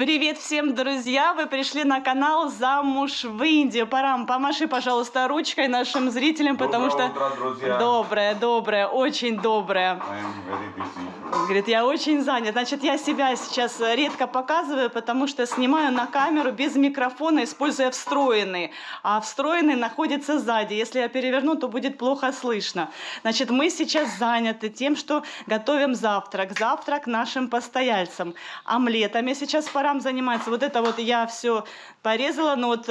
Привет всем, друзья! Вы пришли на канал «Замуж в Индию». Парам, помаши, пожалуйста, ручкой нашим зрителям, потому что... Доброе утро, друзья! Доброе, очень доброе. Говорит, я очень занят. Значит, я себя сейчас редко показываю, потому что снимаю на камеру без микрофона, используя встроенный. А встроенный находится сзади. Если я переверну, то будет плохо слышно. Значит, мы сейчас заняты тем, что готовим завтрак. Завтрак нашим постояльцам. Омлетом я сейчас Парам занимается. Вот это вот я все порезала, но вот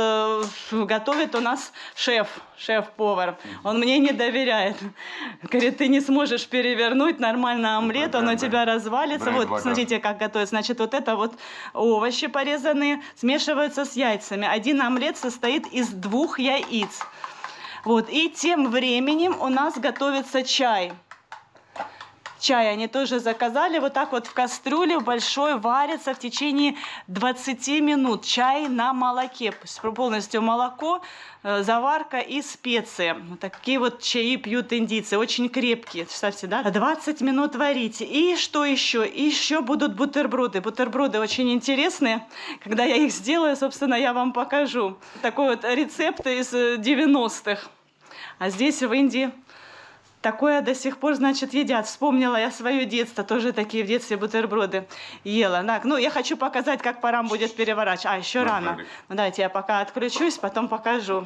готовит у нас шеф-повар. Он мне не доверяет. Говорит, ты не сможешь перевернуть нормально омлет, он у тебя развалится. Вот, смотрите, как готовится. Значит, вот это вот овощи порезанные смешиваются с яйцами. Один омлет состоит из 2 яиц. Вот, и тем временем у нас готовится чай. Чай они тоже заказали, вот так вот в кастрюле большой варится в течение 20 минут. Чай на молоке, полностью молоко, заварка и специи. Вот такие вот чаи пьют индийцы, очень крепкие, представьте, да? 20 минут варите. И что еще? И еще будут бутерброды. Бутерброды очень интересные. Когда я их сделаю, собственно, я вам покажу. Такой вот рецепт из 90-х. А здесь в Индии... Такое до сих пор, значит, едят. Вспомнила я свое детство, тоже такие в детстве бутерброды ела. Так, ну, я хочу показать, как Парам будет переворачивать. А, еще рано. Ну, давайте я пока отключусь, потом покажу.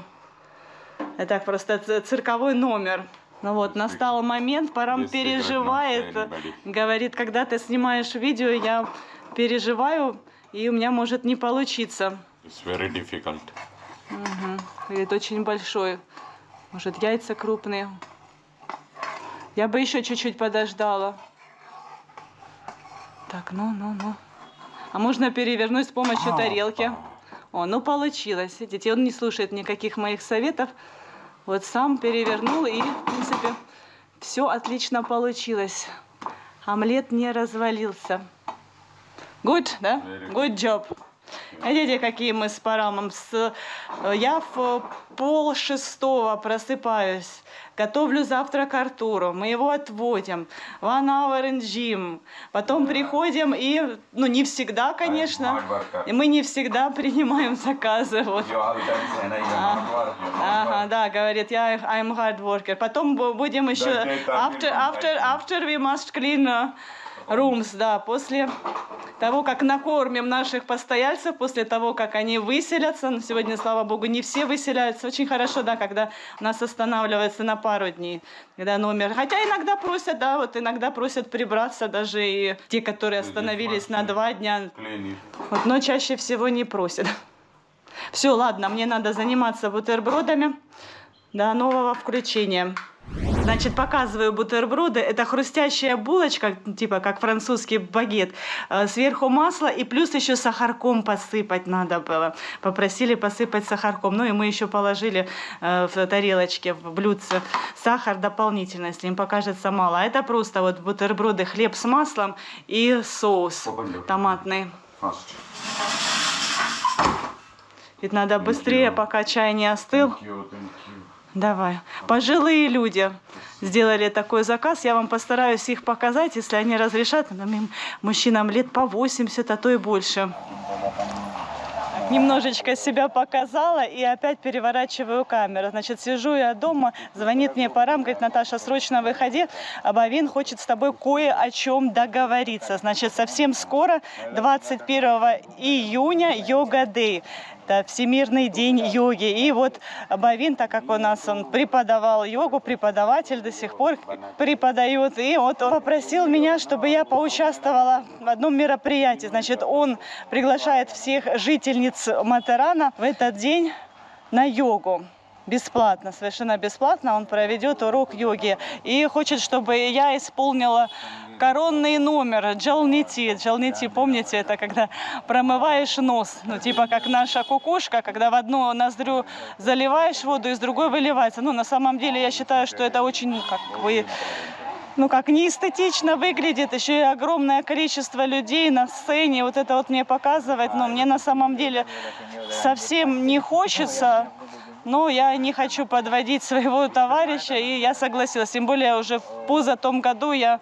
Это просто цирковой номер. Ну вот, настал момент, Парам переживает. Говорит, когда ты снимаешь видео, я переживаю, и у меня может не получиться. It's very difficult. Говорит, очень большой. Может, яйца крупные. Я бы еще чуть-чуть подождала. Так, ну. А можно перевернуть с помощью тарелки. О, ну получилось. Видите, он не слушает никаких моих советов. Вот сам перевернул, и, в принципе, все отлично получилось. Омлет не развалился. Good, да? Good job. Видите, какие мы с Парамом. Я в 5:30 просыпаюсь. Готовлю завтрак Артуру, мы его отводим. 1 hour in gym. Потом приходим и, ну не всегда, конечно, и мы не всегда принимаем заказы. Вот. Ага, да, говорит, I'm hard worker. Потом будем еще, after we must clean rooms, да, после того, как накормим наших постояльцев, после того, как они выселятся. Но сегодня, слава богу, не все выселяются. Очень хорошо, да, когда нас останавливается на пару дней, когда номер. Хотя иногда просят, да, вот иногда просят прибраться, даже и те, которые остановились на 2 дня. Вот, но чаще всего не просят. Все, ладно, мне надо заниматься бутербродами. До нового включения. Значит, показываю бутерброды. Это хрустящая булочка, типа как французский багет. Сверху масло и плюс еще сахарком посыпать надо было. Попросили посыпать сахарком. Ну и мы еще положили в тарелочке, в блюдце сахар дополнительно, если им покажется мало. А это просто вот бутерброды, хлеб с маслом и соус томатный. Ведь надо быстрее, пока чай не остыл. Давай. Пожилые люди сделали такой заказ. Я вам постараюсь их показать, если они разрешат. Мужчинам лет по 80, а то и больше. Немножечко себя показала и опять переворачиваю камеру. Значит, сижу я дома, звонит мне Парам, говорит, Наташа, срочно выходи, Бавин хочет с тобой кое о чем договориться. Значит, совсем скоро, 21 июня, йога-дэй. Это Всемирный день йоги. И вот Бавин, так как он преподавал йогу, преподаватель до сих пор преподает. И вот он попросил меня, чтобы я поучаствовала в одном мероприятии. Значит, он приглашает всех жительниц Матерана в этот день на йогу. Бесплатно, совершенно бесплатно он проведет урок йоги. И хочет, чтобы я исполнила коронный номер Джалнити. Джалнити, помните, это когда промываешь нос. Ну, типа как наша кукушка, когда в одну ноздрю заливаешь воду, из другой выливается. Ну, на самом деле, я считаю, что это очень, как неэстетично выглядит. Еще и огромное количество людей на сцене. Вот это вот мне показывать. Но мне на самом деле совсем не хочется. Но я не хочу подводить своего товарища, и я согласилась. Тем более уже в позатом году я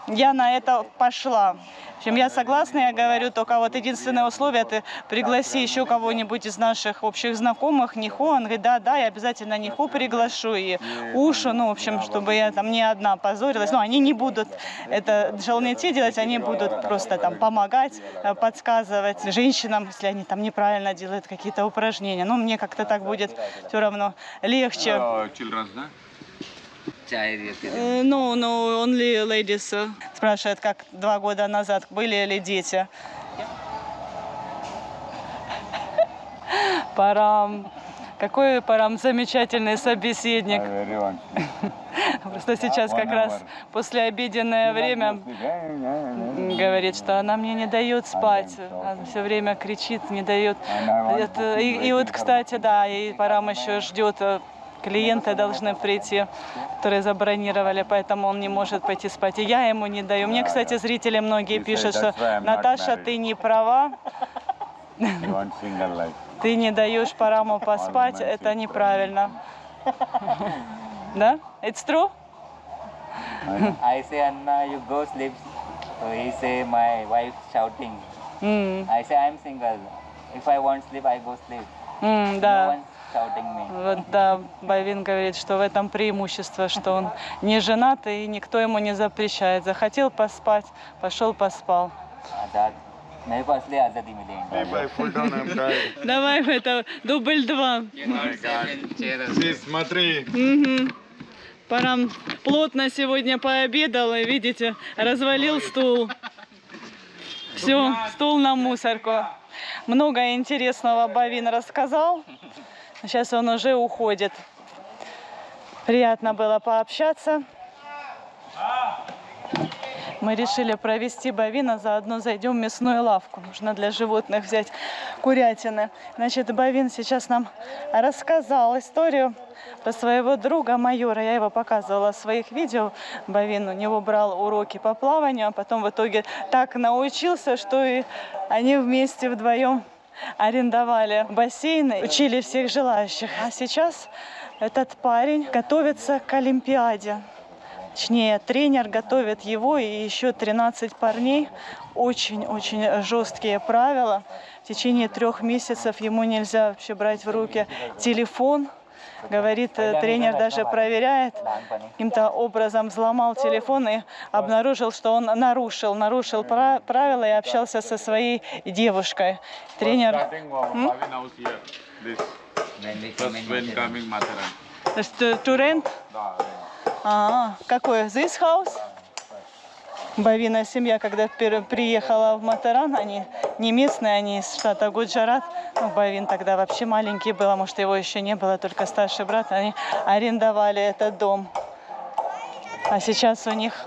я на это пошла. В общем, я согласна, я говорю, только вот единственное условие, ты пригласи еще кого-нибудь из наших общих знакомых, Нихо. Он говорит, да, я обязательно Нихо приглашу и Ушу, ну, в общем, чтобы я там не одна позорилась. Ну, они не будут это Джалнети делать, они будут просто там помогать, подсказывать женщинам, если они там неправильно делают какие-то упражнения. Ну, мне как-то так будет все равно легче. No, only ladies. Спрашивает, как 2 года назад были ли дети. Парам. Какой Парам замечательный собеседник. Просто сейчас как раз послеобеденное время говорит, что она мне не дает спать. Она все время кричит, не дает. И вот, кстати, да, и Парам еще ждет. Клиенты должны прийти, которые забронировали, поэтому он не может пойти спать. И я ему не даю. Мне, кстати, зрители многие пишут, что Наташа, ты не права. Ты не даешь Параму поспать, это неправильно. Да? It's true? I say, Anna, you go sleep. So he say, my wife shouting. I say, I'm single. If I want sleep, I go sleep. Да. No one's shouting me. Вот, да, Бавин говорит, что в этом преимущество, что он не женат и никто ему не запрещает. Захотел поспать, пошел поспал. Давай это дубль 2. Смотри. Парам плотно сегодня пообедал и, видите, развалил стул. Все, стул на мусорку. Много интересного Бавин рассказал. Сейчас он уже уходит. Приятно было пообщаться. Мы решили провести Бавина, заодно зайдем в мясную лавку. Нужно для животных взять курятины. Значит, Бавин сейчас нам рассказал историю про своего друга майора. Я его показывала в своих видео. Бавин у него брал уроки по плаванию, а потом в итоге так научился, что и они вместе вдвоем арендовали бассейн, учили всех желающих. А сейчас этот парень готовится к Олимпиаде. Точнее, тренер готовит его и еще 13 парней. Очень-очень жесткие правила. В течение 3 месяцев ему нельзя вообще брать в руки телефон. Говорит, тренер даже проверяет, каким-то образом взломал телефон и обнаружил, что он нарушил правила и общался со своей девушкой. Тренер... To rent? Какой? This house? Бавина семья, когда приехала в Матаран, они не местные, они из штата Гуджарат. Ну, Бавин тогда вообще маленький был, а может его еще не было, только старший брат. Они арендовали этот дом. А сейчас у них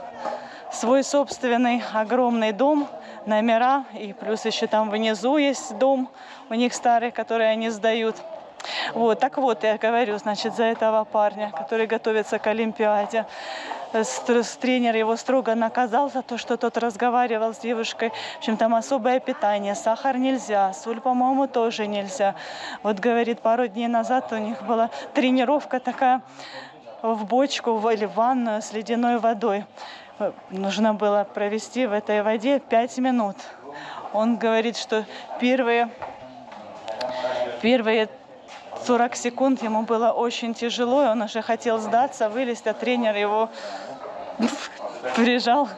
свой собственный огромный дом, номера, и плюс еще там внизу есть дом у них старый, который они сдают. Вот, так вот, я говорю, значит, за этого парня, который готовится к Олимпиаде. Тренер его строго наказал за то, что тот разговаривал с девушкой. В общем, там особое питание, сахар нельзя, соль, по-моему, тоже нельзя. Вот, говорит, пару дней назад у них была тренировка такая в бочку или в ванную с ледяной водой. Нужно было провести в этой воде 5 минут. Он говорит, что первые 40 секунд ему было очень тяжело, и он уже хотел сдаться, вылезть, а тренер его прижал.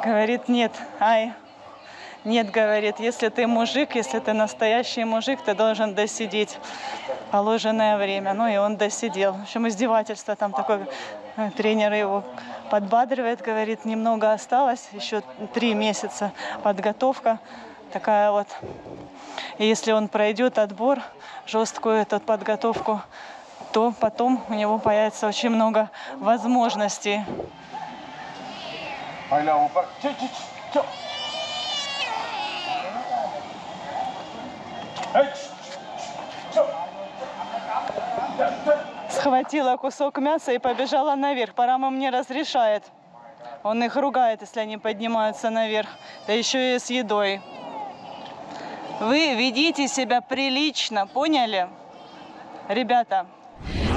Говорит, нет, нет, говорит, если ты мужик, если ты настоящий мужик, ты должен досидеть положенное время. Ну и он досидел. В общем, издевательство там такое. Тренер его подбадривает, говорит, немного осталось, еще 3 месяца подготовка такая вот. И если он пройдет отбор, жесткую эту подготовку, то потом у него появится очень много возможностей. Схватила кусок мяса и побежала наверх. Парам мне разрешает. Он их ругает, если они поднимаются наверх. Да еще и с едой. Вы ведите себя прилично, поняли? Ребята.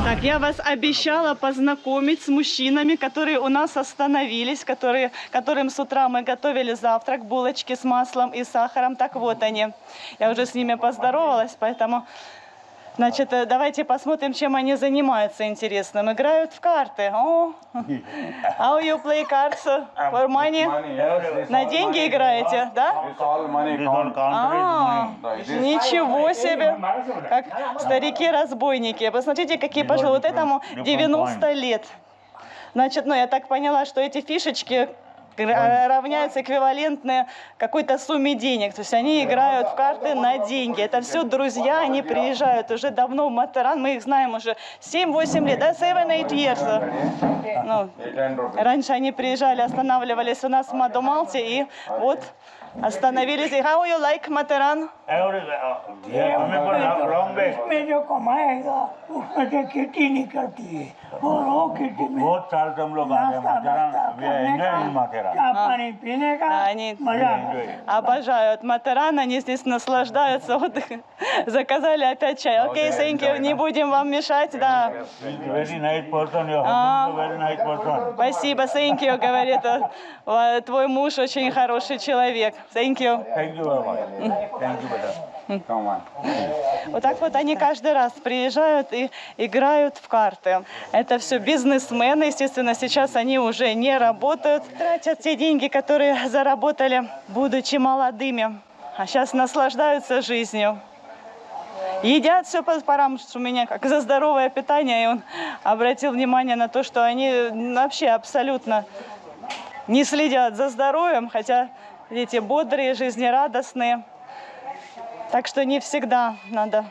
Так, я вас обещала познакомить с мужчинами, которые у нас остановились, которым с утра мы готовили завтрак, булочки с маслом и сахаром. Так вот они. Я уже с ними поздоровалась, поэтому... Значит, давайте посмотрим, чем они занимаются интересным. Играют в карты. О, how you play cards for money? На деньги играете, да? Ничего себе! Как старики-разбойники. Посмотрите, какие пошли. Вот этому 90 лет. Значит, ну я так поняла, что эти фишечки равняются эквивалентные какой-то сумме денег. То есть они играют в карты на деньги. Это все друзья, они приезжают уже давно в Матерран. Мы их знаем уже 7-8 лет, да, 7-8 years. Ну, раньше они приезжали, останавливались у нас в Мадомалте и вот остановились. How you like Матерран? में जो कमाएगा उसमें से खेती नहीं करती है और वो खेती में बहुत साल से हम लोग आ रहे हैं माथेरान चाय पानी पीने का Они मजा обожают Матерран, они здесь наслаждаются. Вот заказали опять чай. Окей, thank you, не будем вам мешать, да. Very nice person very nice person Спасибо, thank you, говорит, твой муж очень хороший человек. Thank you. Thank you very much thank you बेटा Вот так вот они каждый раз приезжают и играют в карты. Это все бизнесмены, естественно, сейчас они уже не работают. Тратят те деньги, которые заработали, будучи молодыми. А сейчас наслаждаются жизнью. Едят все по парам, что у меня как за здоровое питание. И он обратил внимание на то, что они вообще абсолютно не следят за здоровьем, хотя дети бодрые, жизнерадостные. Так что не всегда надо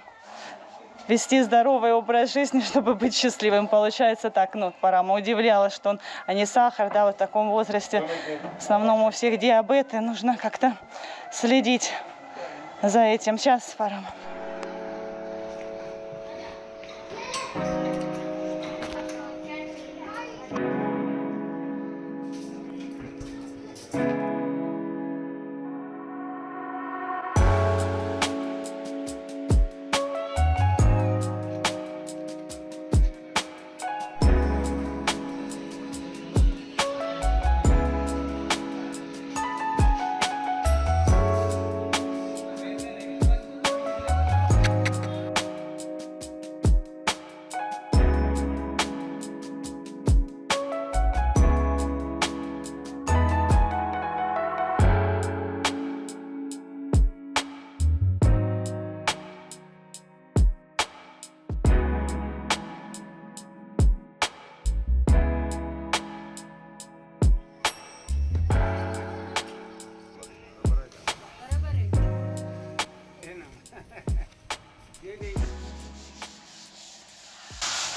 вести здоровый образ жизни, чтобы быть счастливым. Получается так, ну, Парама удивлялась, что а не сахар, да, вот в таком возрасте. В основном у всех диабет, и нужно как-то следить за этим. Сейчас, Парама.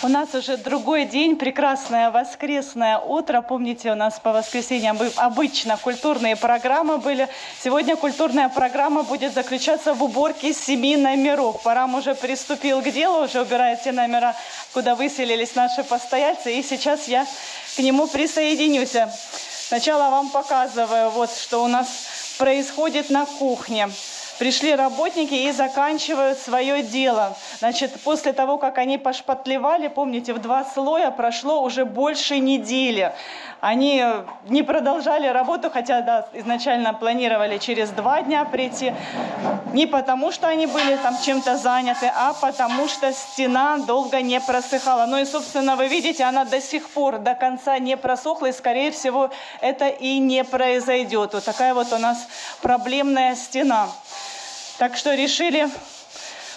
У нас уже другой день, прекрасное воскресное утро. Помните, у нас по воскресеньям обычно культурные программы были. Сегодня культурная программа будет заключаться в уборке 7 номеров. Парам уже приступил к делу, уже убирает те номера, куда выселились наши постояльцы. И сейчас я к нему присоединюсь. Сначала вам показываю, вот что у нас происходит на кухне. Пришли работники и заканчивают свое дело. Значит, после того, как они пошпатлевали, помните, в 2 слоя прошло уже больше недели. Они не продолжали работу, хотя да, изначально планировали через 2 дня прийти. Не потому, что они были там чем-то заняты, а потому, что стена долго не просыхала. Ну и, собственно, вы видите, она до сих пор до конца не просохла, и, скорее всего, это и не произойдет. Вот такая вот у нас проблемная стена. Так что решили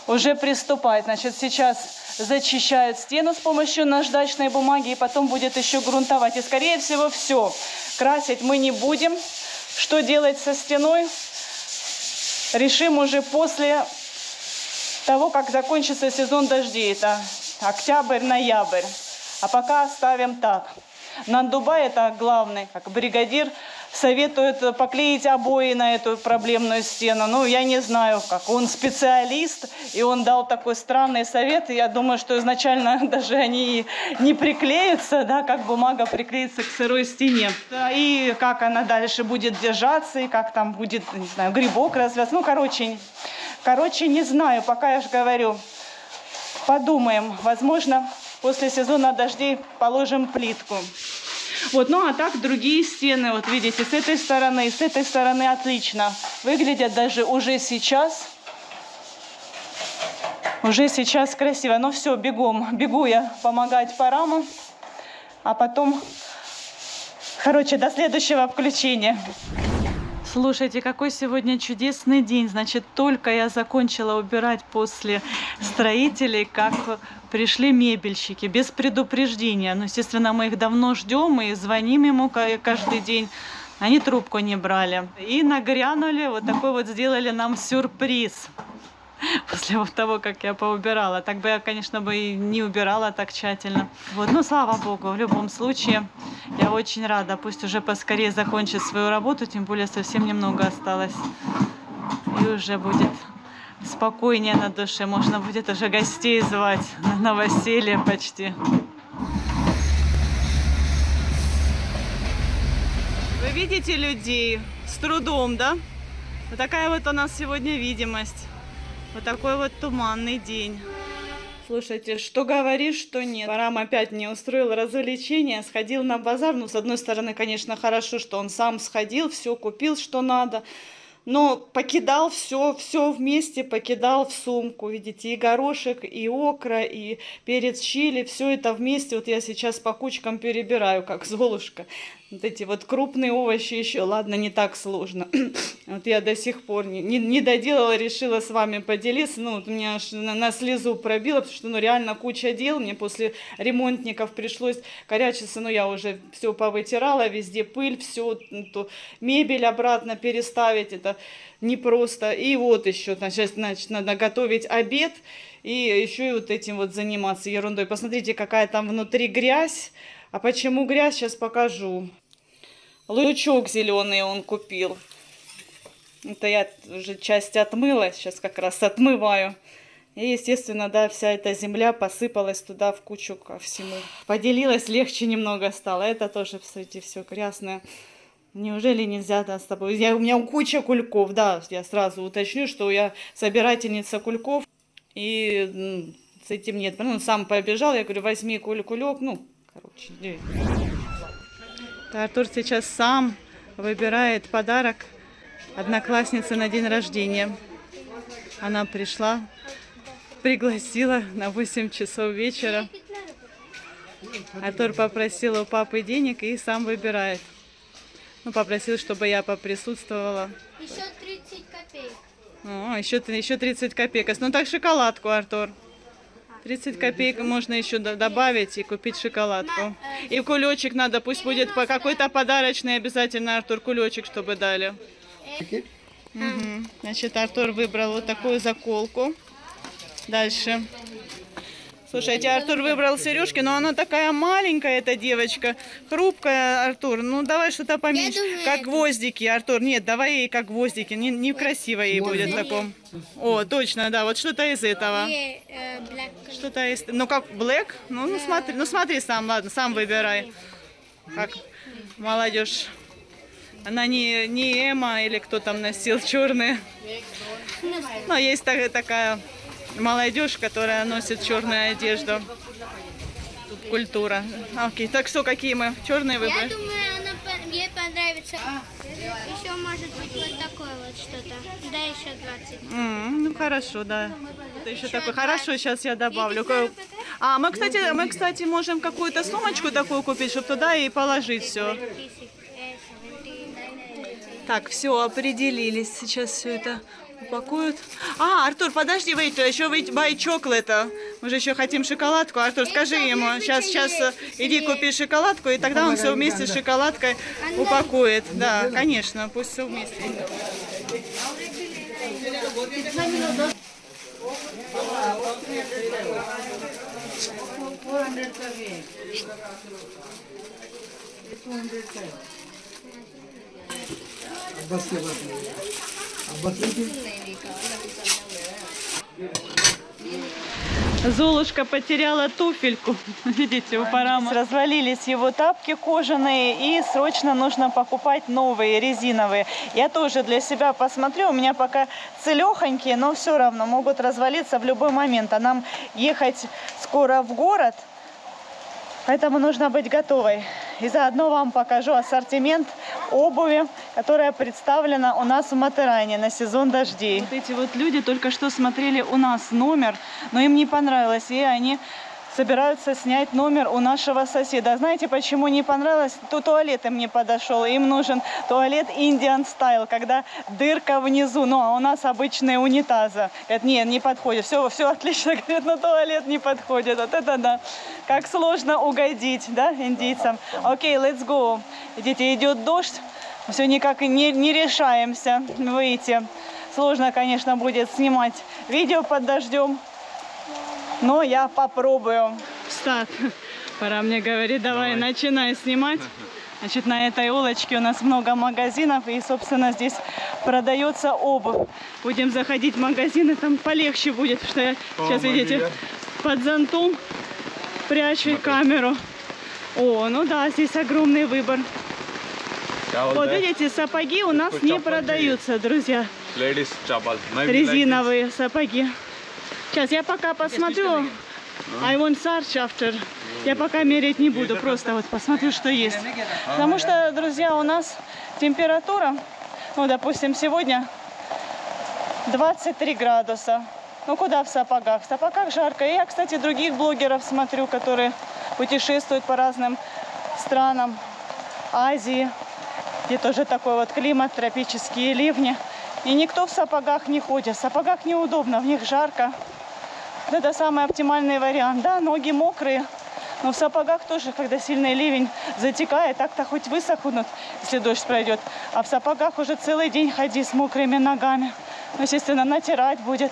уже приступать. Значит, сейчас зачищают стену с помощью наждачной бумаги, и потом будет еще грунтовать. И, скорее всего, все. Красить мы не будем. Что делать со стеной? Решим уже после того, как закончится сезон дождей. Это октябрь-ноябрь. А пока оставим так. Нандубай, это главный, как бригадир, советует поклеить обои на эту проблемную стену. Ну, я не знаю, как. Он специалист, и он дал такой странный совет. И я думаю, что изначально даже они не приклеятся, да, как бумага приклеится к сырой стене. И как она дальше будет держаться, и как там будет, не знаю, грибок развязаться. Ну, короче, не знаю, пока я же говорю. Подумаем, возможно, после сезона дождей положим плитку. Вот, ну а так другие стены, вот видите, с этой стороны и с этой стороны отлично выглядят даже уже сейчас. Уже сейчас красиво. Ну все, бегу я помогать по раму, а потом, короче, до следующего включения. Слушайте, какой сегодня чудесный день. Значит, только я закончила убирать после строителей, как пришли мебельщики, без предупреждения. Ну, естественно, мы их давно ждем и звоним ему каждый день. Они трубку не брали. И нагрянули, вот такой вот сделали нам сюрприз. После вот того, как я поубирала. Так бы я, конечно, бы и не убирала так тщательно. Вот, ну, слава богу, в любом случае, я очень рада. Пусть уже поскорее закончит свою работу, тем более совсем немного осталось. И уже будет спокойнее на душе. Можно будет уже гостей звать на новоселье почти. Вы видите людей с трудом, да? Вот такая вот у нас сегодня видимость. Вот такой вот туманный день. Слушайте, что говоришь, что нет. Парам опять мне устроил развлечение, сходил на базар. Ну, с одной стороны, конечно, хорошо, что он сам сходил, все купил, что надо. Но покидал все вместе, покидал в сумку. Видите, и горошек, и окра, и перец чили. Все это вместе. Вот я сейчас по кучкам перебираю, как Золушка. Вот эти вот крупные овощи еще. Ладно, не так сложно. Вот я до сих пор не доделала, решила с вами поделиться. Ну, вот меня аж на слезу пробило, потому что, ну, реально куча дел. Мне после ремонтников пришлось корячиться. Ну, я уже все повытирала, везде пыль, все, мебель обратно переставить. Это непросто. И вот еще, значит, надо готовить обед. И еще и вот этим вот заниматься ерундой. Посмотрите, какая там внутри грязь. А почему грязь, сейчас покажу. Лучок зеленый он купил. Это я уже часть отмыла, сейчас как раз отмываю. И, естественно, да, вся эта земля посыпалась туда в кучу ко всему. Поделилась, легче немного стало. Это тоже, кстати, все грязное. Неужели нельзя, да, с тобой? У меня куча кульков, да, я сразу уточню, что я собирательница кульков. И с этим нет. Ну, сам побежал, я говорю, возьми кулек, ну, короче. Артур сейчас сам выбирает подарок однокласснице на день рождения. Она пришла, пригласила на 8 часов вечера. Артур попросил у папы денег и сам выбирает. Ну, попросил, чтобы я поприсутствовала. Еще 30 копеек. О, еще 30 копеек. Ну так шоколадку, Артур. 30 копеек можно еще добавить и купить шоколадку. И кулечек надо, пусть будет по какой-то подарочный обязательно, Артур, кулечек, чтобы дали. Угу. Значит, Артур выбрал вот такую заколку. Дальше. Слушайте, Артур выбрал сережки, но она такая маленькая, эта девочка, хрупкая, Артур. Ну, давай что-то поменьше. Как гвоздики, Артур. Нет, давай ей как гвоздики. Некрасиво ей будет в таком. О, точно, да, вот что-то из этого. Что-то из... Ну, как блэк? Ну, смотри сам, ладно, сам выбирай. Как молодежь. Она не Эма или кто там носил черные. Но есть такая... молодежь, которая носит черную одежду. Культура. Окей, так что, какие мы? Черные выбрали? Я думаю, ей понравится. Еще может быть вот такое вот что-то. Да, еще 20. Ну, хорошо, да. Это еще такое. Хорошо, сейчас я добавлю. А, мы, кстати, можем какую-то сумочку такую купить, чтобы туда и положить все. Так, все, определились. Сейчас все это упакуют. А, Артур, подожди, еще buy chocolate. Мы же еще хотим шоколадку. Артур, скажи ему, сейчас иди купи шоколадку, и тогда он все вместе с шоколадкой упакует. Да, конечно, пусть все вместе. Золушка потеряла туфельку. Видите, у Парама развалились его тапки кожаные, и срочно нужно покупать новые, резиновые. Я тоже для себя посмотрю. У меня пока целехонькие, но все равно могут развалиться в любой момент. А нам ехать скоро в город. Поэтому нужно быть готовой. И заодно вам покажу ассортимент обуви, которая представлена у нас в Матеране на сезон дождей. Вот эти вот люди только что смотрели у нас номер, но им не понравилось, и они собираются снять номер у нашего соседа. Знаете, почему не понравилось? Туалет им не подошел. Им нужен туалет Indian Style, когда дырка внизу. Ну, а у нас обычные унитазы. Говорят, нет, не подходит. Все отлично. Говорят, но туалет не подходит. Вот это да. Как сложно угодить, да, индийцам. Окей, let's go. Видите, идет дождь. Все никак не решаемся выйти. Сложно, конечно, будет снимать видео под дождем. Но я попробую. Старт. Пора мне говорить, давай начинай снимать. Значит, на этой улочке у нас много магазинов. И, собственно, здесь продается обувь. Будем заходить в магазины, там полегче будет. Что я сейчас, видите, под зонтом прячу камеру. О, ну да, здесь огромный выбор. Вот видите, сапоги у нас не продаются, друзья. Резиновые сапоги. Сейчас я пока посмотрю. I want search after. Я пока мерять не буду, просто вот посмотрю, что есть. Потому что, друзья, у нас температура, ну, допустим, сегодня 23 градуса. Ну, куда в сапогах? В сапогах жарко. И я, кстати, других блогеров смотрю, которые путешествуют по разным странам Азии, где тоже такой вот климат, тропические ливни. И никто в сапогах не ходит. В сапогах неудобно, в них жарко. Это самый оптимальный вариант. Да, ноги мокрые, но в сапогах тоже, когда сильный ливень затекает, так-то хоть высохнут, если дождь пройдет. А в сапогах уже целый день ходи с мокрыми ногами. Ну, естественно, натирать будет.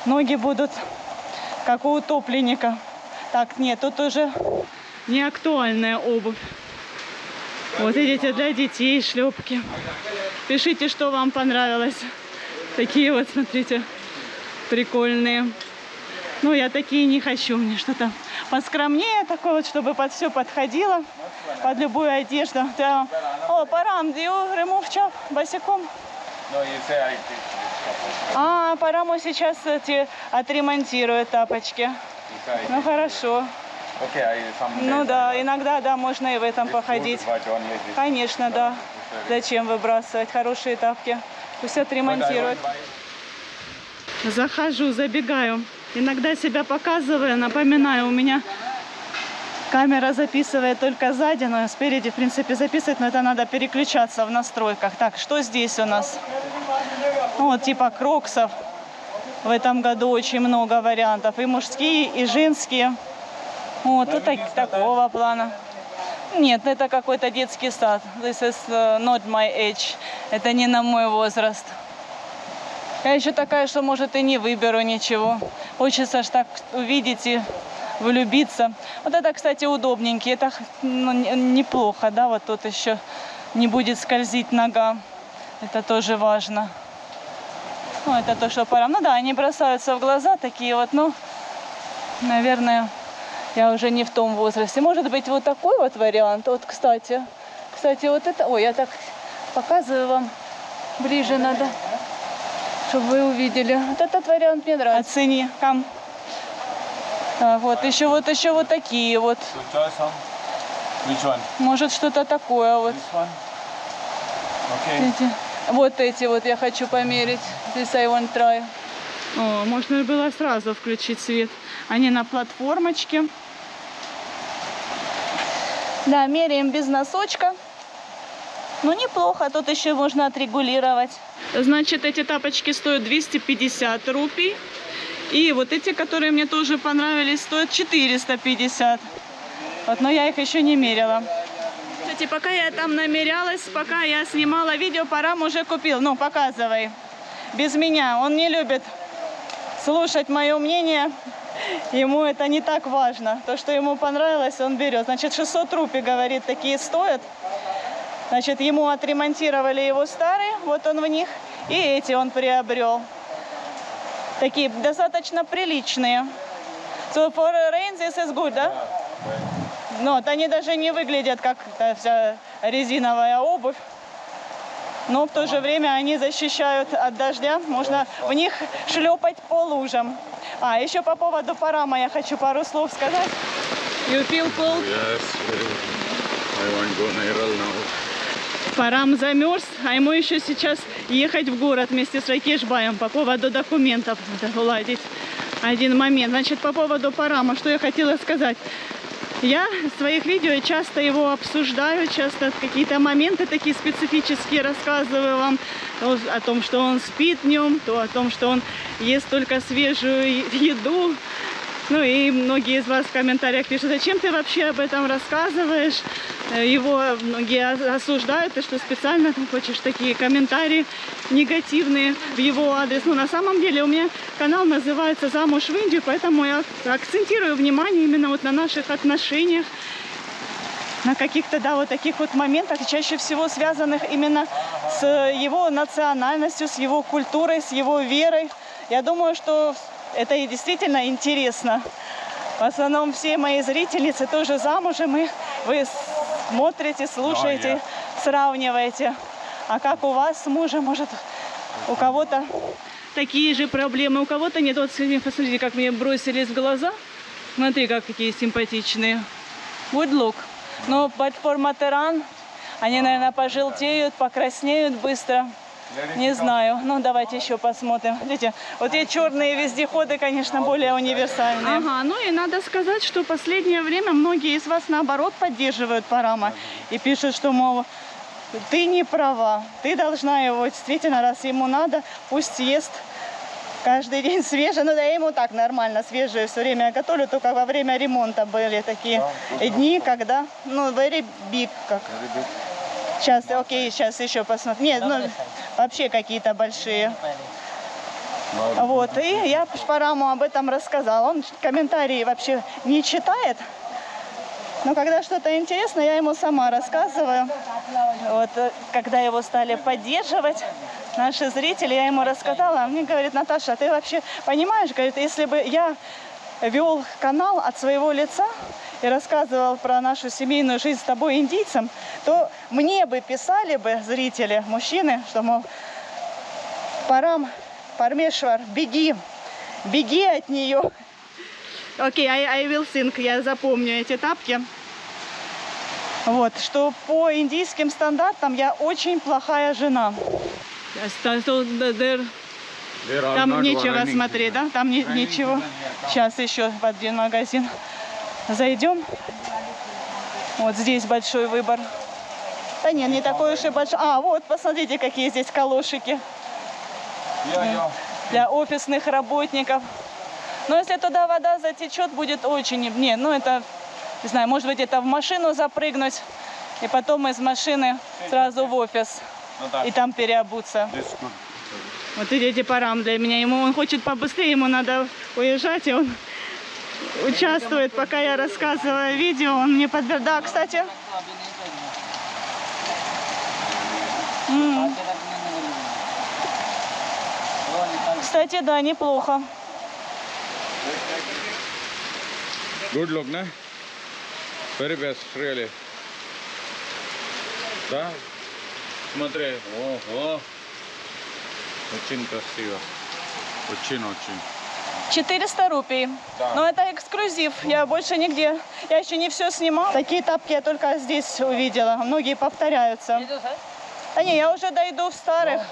Ноги будут как у утопленника. Так, нет, тут уже не актуальная обувь. Вот видите, для детей шлепки. Пишите, что вам понравилось. Такие вот, смотрите, прикольные. Ну, я такие не хочу. Мне что-то поскромнее такое вот, чтобы под все подходило. Под любую одежду. О, Парам, do you remove chop босиком? А, Параму сейчас эти отремонтируют тапочки. Ну, хорошо. Ну да, иногда, да, можно и в этом походить. Конечно, да. Зачем выбрасывать хорошие тапки? Пусть отремонтируют. Захожу, забегаю. Иногда себя показываю, напоминаю, у меня камера записывает только сзади, но спереди, в принципе, записывает, но это надо переключаться в настройках. Так, что здесь у нас? Вот, типа кроксов. В этом году очень много вариантов. И мужские, и женские. Вот, тут такого плана. Нет, это какой-то детский сад. This is not my age. Это не на мой возраст. Я еще такая, что, может, и не выберу ничего. Хочется ж так увидеть и влюбиться. Вот это, кстати, удобненький. Это ну, неплохо, да? Вот тут еще не будет скользить нога. Это тоже важно. Ну, это то, что пора. Ну да, они бросаются в глаза такие вот, ну, наверное, я уже не в том возрасте. Может быть, вот такой вот вариант. Вот, кстати, вот это... Ой, я так показываю вам. Ближе надо, чтобы вы увидели. Вот этот вариант мне нравится. Оцени. Кам. Так, вот еще вот такие вот. Может, что-то такое вот. Эти вот я хочу померить. This I want try. О, можно было сразу включить свет. Они на платформочке. Да, меряем без носочка. Ну, неплохо. Тут еще можно отрегулировать. Значит, эти тапочки стоят 250 рупий. И вот эти, которые мне тоже понравились, стоят 450. Вот, но я их еще не мерила. Кстати, пока я там намерялась, пока я снимала видео, Парам уже купил. Ну, показывай. Без меня. Он не любит слушать мое мнение. Ему это не так важно. То, что ему понравилось, он берет. Значит, 600 рупий, говорит, такие стоят. Значит, ему отремонтировали его старые. Вот он в них. И эти он приобрел. Такие достаточно приличные. So for rain this is good, да? Ну, вот они даже не выглядят как вся резиновая обувь. Но в то же время они защищают от дождя. Можно в них шлепать по лужам. А, еще по поводу Парама я хочу пару слов сказать. You feel cold? Yes, I want to go Nairal now. Парам замерз, а ему еще сейчас ехать в город вместе с Ракешбаем по поводу документов. Надо уладить один момент. Значит, по поводу Парама, что я хотела сказать. Я в своих видео часто его обсуждаю, часто какие-то моменты такие специфические рассказываю вам о том, что он спит днем, то о том, что он ест только свежую еду. Ну и многие из вас в комментариях пишут, зачем ты вообще об этом рассказываешь? Его многие осуждают, и что специально ты хочешь такие комментарии негативные в его адрес. Но на самом деле у меня канал называется «Замуж в Индию», поэтому я акцентирую внимание именно вот на наших отношениях, на каких-то, да, вот таких вот моментах, чаще всего связанных именно с его национальностью, с его культурой, с его верой. Я думаю, что это и действительно интересно. В основном все мои зрительницы тоже замужем, и вы смотрите, слушаете, сравниваете. А как у вас с мужем? Может, у кого-то такие же проблемы, у кого-то нет. Вот посмотрите, как мне бросились в глаза. Смотри, какие симпатичные. Good look. Но but for Materran, они, наверное, пожелтеют, покраснеют быстро. Не знаю. Ну, давайте еще посмотрим. Видите, вот эти черные вездеходы, конечно, более универсальные. Ага, ну и надо сказать, что в последнее время многие из вас, наоборот, поддерживают Парама. И пишут, что, мол, ты не права. Ты должна его, действительно, раз ему надо, пусть ест каждый день свежее. Ну, да, я ему так нормально свежее все время готовлю. Только во время ремонта были такие дни, когда, ну, very big, как... Сейчас, окей, сейчас еще посмотрим. Нет, ну, вообще какие-то большие. Вот, и я Параму об этом рассказала. Он комментарии вообще не читает. Но когда что-то интересно, я ему сама рассказываю. Вот, когда его стали поддерживать наши зрители, я ему рассказала. Он мне говорит: Наташа, ты вообще понимаешь, говорит, если бы я вел канал от своего лица и рассказывал про нашу семейную жизнь с тобой, индийцем, то мне бы писали бы зрители, мужчины, что, мол, Парам, Пармешвар, беги, беги от нее. Окей, I will sing, я запомню эти тапки. Вот, что по индийским стандартам я очень плохая жена. Там нечего смотреть, да? Там ничего. Сейчас еще в один магазин зайдем. Вот здесь большой выбор. Да нет, не такой уж и большой. А, вот, посмотрите, какие здесь калошики. Для офисных работников. Но если туда вода затечет, будет очень... Нет, ну это, не знаю, может быть, это в машину запрыгнуть, и потом из машины сразу в офис. И там переобуться. Вот видите, Парам для меня. Он хочет побыстрее, ему надо уезжать, и он участвует, пока я рассказываю видео. Он мне подбирает. Да, кстати. Кстати, да, неплохо. Good look, na? Very best, really. Да? Смотри, ого. Очень красиво. Очень-очень. 400 рупий. Да. Но это эксклюзив. Я больше нигде. Я еще не все снимала. Такие тапки я только здесь увидела. Многие повторяются. Да не, я уже дойду в старых.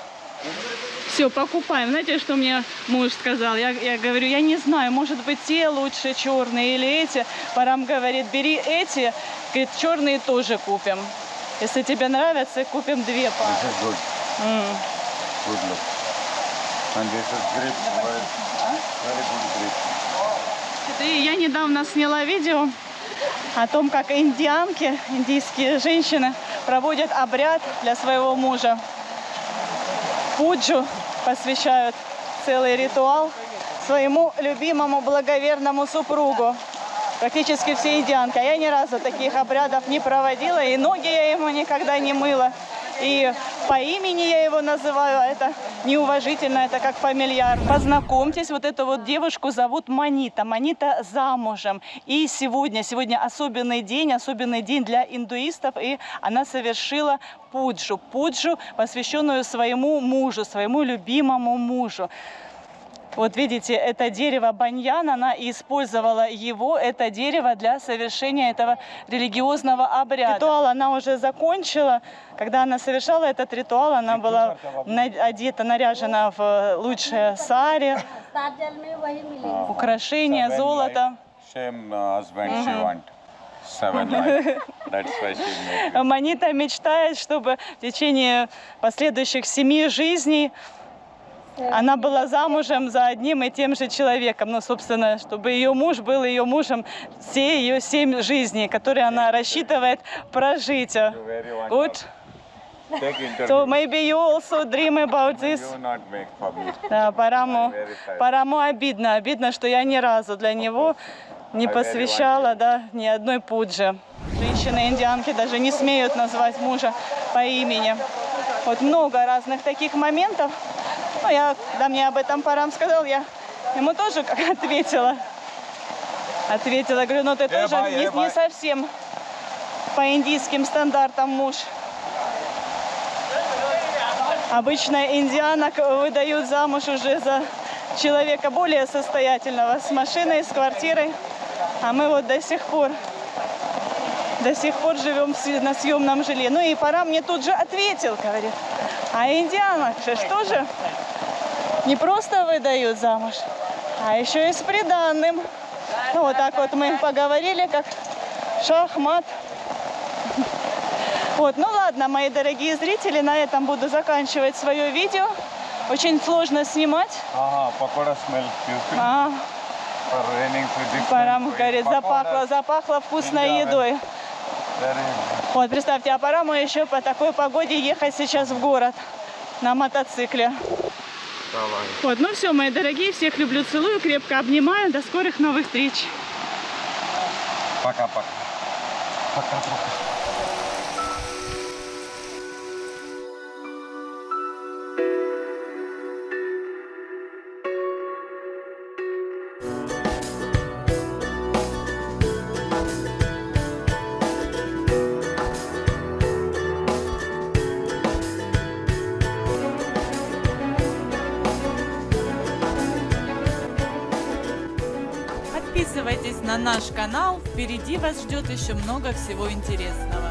Все, покупаем. Знаете, что мне муж сказал? Я говорю, я не знаю, может быть, те лучше черные или эти. Парам говорит, бери эти, говорит, черные тоже купим. Если тебе нравятся, купим 2 пары. This is good. Good look. And this is grip. Very good grip. И я недавно сняла видео о том, как индианки, индийские женщины, проводят обряд для своего мужа. Пуджу посвящают целый ритуал своему любимому благоверному супругу. Практически все индианки. А я ни разу таких обрядов не проводила, и ноги я ему никогда не мыла. И по имени я его называю, а это неуважительно, это как фамильяр. Познакомьтесь, вот эту вот девушку зовут Манита. Манита замужем. И сегодня особенный день для индуистов, и она совершила пуджу, посвященную своему мужу, своему любимому мужу. Вот видите, это дерево баньян, она использовала его, это дерево, для совершения этого религиозного обряда. Ритуал она уже закончила. Когда она совершала этот ритуал, она была одета, наряжена в лучшее сари, украшения, золото. Same husband she want. 7 wives. That's why she made it. Манита мечтает, чтобы в течение последующих 7 жизней она была замужем за одним и тем же человеком. Ну, собственно, чтобы ее муж был ее мужем все ее 7 жизней, которые она рассчитывает прожить. Good. Take interview. So maybe you also dream about this. You not make for me. Да, Параму обидно. Обидно, что я ни разу для него не посвящала, да, ни одной пуджи. Женщины-индианки даже не смеют назвать мужа по имени. Вот много разных таких моментов. Ну, когда мне об этом Парам сказал, я ему тоже как ответила. Говорю, ну ты тоже не совсем по индийским стандартам муж. Обычно индианок выдают замуж уже за человека более состоятельного, с машиной, с квартирой. А мы вот до сих пор живем на съемном жилье. Ну и Парам мне тут же ответил, говорит, а индианок же что же не просто выдают замуж, а еще и с приданным. Ну вот так вот мы поговорили, как шахмат. Вот, ну ладно, мои дорогие зрители, на этом буду заканчивать свое видео. Очень сложно снимать. Ага, pakora smell. For raining with different Парам, food. говорит, запахло вкусной едой. Вот, представьте, а Параму еще по такой погоде ехать сейчас в город на мотоцикле. Давай. Вот, ну все, мои дорогие, всех люблю, целую, крепко обнимаю. До скорых новых встреч. Пока-пока. Пока-пока. Подписывайтесь на наш канал, впереди вас ждет еще много всего интересного.